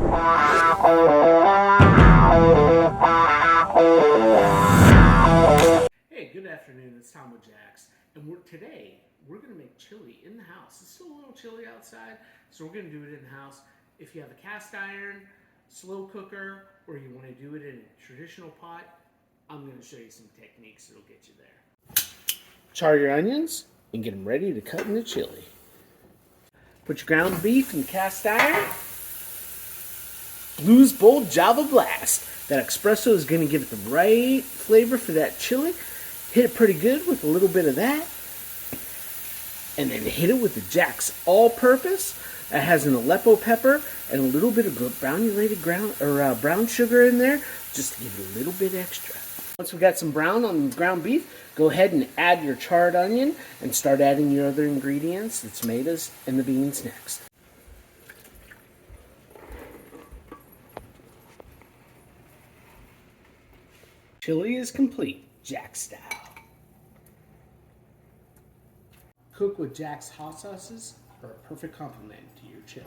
Hey, good afternoon. It's Tom with Jax, and today we're going to make chili in the house. It's still a little chilly outside, so we're going to do it in the house. If you have a cast iron, slow cooker, or you want to do it in a traditional pot, I'm going to show you some techniques that'll get you there. Char your onions and get them ready to cut into chili. Put your ground beef in the cast iron. Blues Bold Java Blast. That espresso is going to give it the right flavor for that chili. Hit it pretty good with a little bit of that. And then hit it with the Jax All-Purpose. That has an Aleppo pepper and a little bit of granulated brown sugar in there, just to give it a little bit extra. Once we got some brown on the ground beef, go ahead and add your charred onion and start adding your other ingredients, the tomatoes and the beans next. Chili is complete, Jax style. Cook with Jax hot sauces are a perfect complement to your chili.